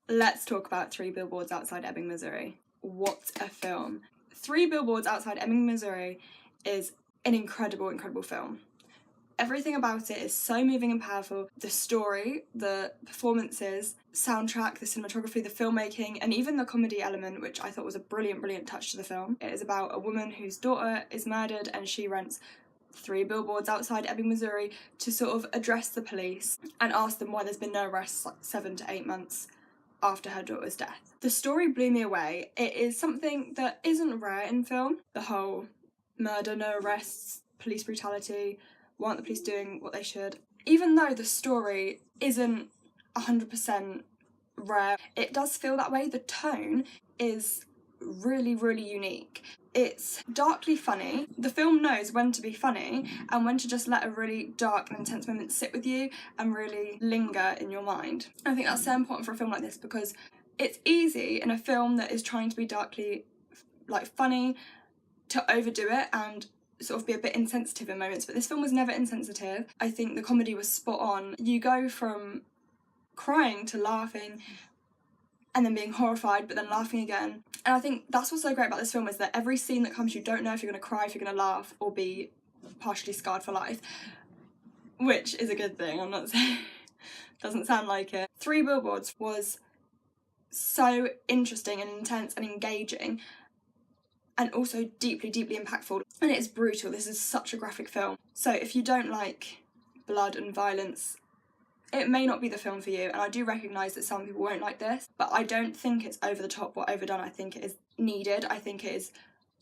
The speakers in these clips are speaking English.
Let's talk about Three Billboards Outside Ebbing, Missouri. What a film. Three Billboards Outside Ebbing, Missouri is an incredible, incredible film. Everything about it is so moving and powerful. The story, the performances, soundtrack, the cinematography, the filmmaking, and even the comedy element, which I thought was a brilliant, brilliant touch to the film. It is about a woman whose daughter is murdered and she rents 3 billboards outside Ebbing, Missouri to sort of address the police and ask them why there's been no arrests like 7 to 8 months after her daughter's death. The story blew me away. It is something that isn't rare in film. The whole murder, no arrests, police brutality, why aren't the police doing what they should? Even though the story isn't 100% rare, it does feel that way. The tone is really, really unique. It's darkly funny. The film knows when to be funny and when to just let a really dark and intense moment sit with you and really linger in your mind. I think that's so important for a film like this because it's easy in a film that is trying to be darkly funny to overdo it and sort of be a bit insensitive in moments, but this film was never insensitive. I think the comedy was spot on. You go from crying to laughing and then being horrified but then laughing again. And I think that's what's so great about this film is that every scene that comes you don't know if you're going to cry, if you're going to laugh or be partially scarred for life, which is a good thing. I'm not saying doesn't sound like it. Three Billboards was so interesting and intense and engaging and also deeply, deeply impactful. And it is brutal. This is such a graphic film. So if you don't like blood and violence, it may not be the film for you. And I do recognise that some people won't like this, but I don't think it's over the top or overdone. I think it is needed. I think it is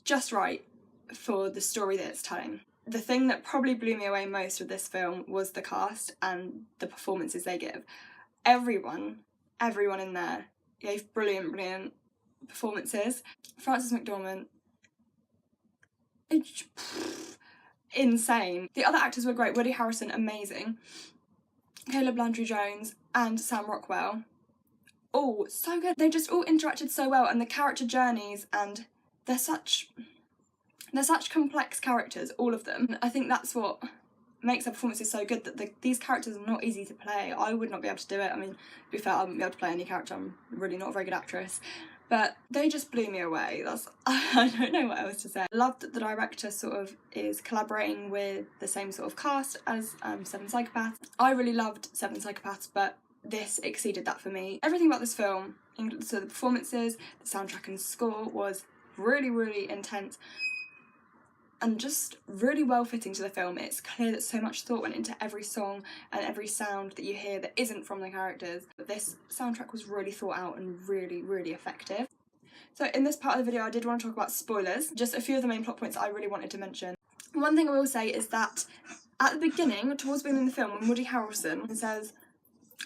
just right for the story that it's telling. The thing that probably blew me away most with this film was the cast and the performances they give. Everyone in there gave brilliant, brilliant performances. Frances McDormand, insane. The other actors were great. Woody Harrelson, amazing. Caleb Landry-Jones and Sam Rockwell, all so good. They just all interacted so well, and the character journeys, and they're such complex characters, all of them. I think that's what makes their performances so good, that these characters are not easy to play. I would not be able to do it. I mean, to be fair, I wouldn't be able to play any character. I'm really not a very good actress. But they just blew me away. I don't know what else to say. I love that the director sort of is collaborating with the same sort of cast as Seven Psychopaths. I really loved Seven Psychopaths, but this exceeded that for me. Everything about this film, so the performances, the soundtrack and score, was really, really intense and just really well fitting to the film. It's clear that so much thought went into every song and every sound that you hear that isn't from the characters. But this soundtrack was really thought out and really, really effective. So in this part of the video I did want to talk about spoilers, just a few of the main plot points that I really wanted to mention. One thing I will say is that at the beginning, towards the beginning of the film, when Woody Harrelson says,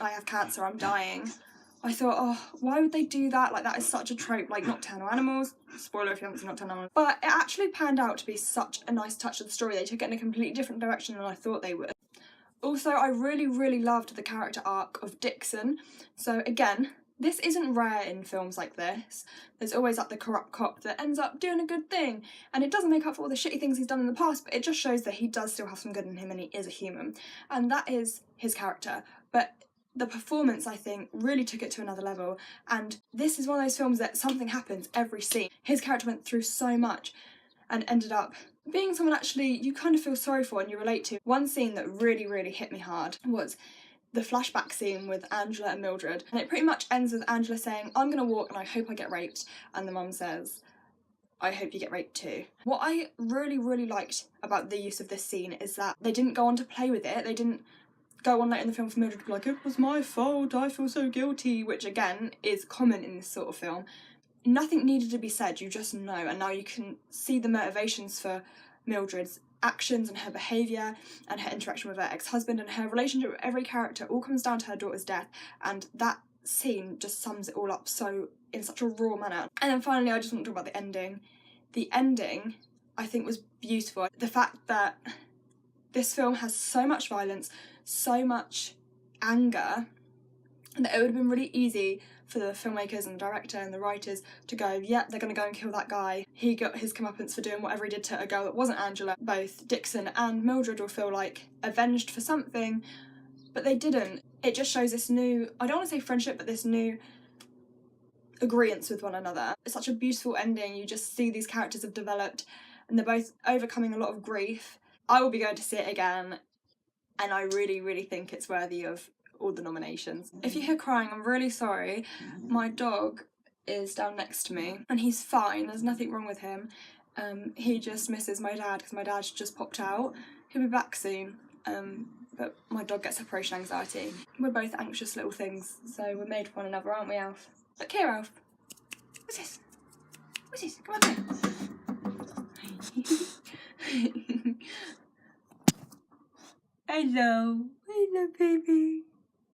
"I have cancer, I'm dying," I thought, oh, why would they do that? Like, that is such a trope, like Nocturnal Animals. Spoiler if you haven't seen Nocturnal Animals. But it actually panned out to be such a nice touch of the story. They took it in a completely different direction than I thought they would. Also, I really, really loved the character arc of Dixon. So again, this isn't rare in films like this. There's always like the corrupt cop that ends up doing a good thing. And it doesn't make up for all the shitty things he's done in the past, but it just shows that he does still have some good in him and he is a human. And that is his character. But the performance, I think, really took it to another level, and this is one of those films that something happens every scene. His character went through so much and ended up being someone actually you kind of feel sorry for and you relate to. One scene that really, really hit me hard was the flashback scene with Angela and Mildred, and it pretty much ends with Angela saying, "I'm gonna walk and I hope I get raped," and the mum says, "I hope you get raped too." What I really, really liked about the use of this scene is that they didn't go on to play with it. They didn't go on later in the film for Mildred to be like, "It was my fault, I feel so guilty," which again is common in this sort of film. Nothing needed to be said, you just know, and now you can see the motivations for Mildred's actions and her behaviour and her interaction with her ex-husband and her relationship with every character all comes down to her daughter's death, and that scene just sums it all up so in such a raw manner. And then finally I just want to talk about the ending. The ending I think was beautiful. The fact that this film has so much violence, so much anger, that it would have been really easy for the filmmakers and the director and the writers to go, yeah, they're going to go and kill that guy. He got his comeuppance for doing whatever he did to a girl that wasn't Angela. Both Dixon and Mildred will feel like avenged for something, but they didn't. It just shows this new, I don't want to say friendship, but this new agreeance with one another. It's such a beautiful ending. You just see these characters have developed and they're both overcoming a lot of grief. I will be going to see it again, and I really, really think it's worthy of all the nominations. If you hear crying, I'm really sorry. My dog is down next to me and he's fine, there's nothing wrong with him. He just misses my dad because my dad's just popped out. He'll be back soon, but my dog gets separation anxiety. We're both anxious little things, so we're made for one another, aren't we, Alf? Look here, Alf. What's this? What's this? Come on here. Hello. Hello, baby.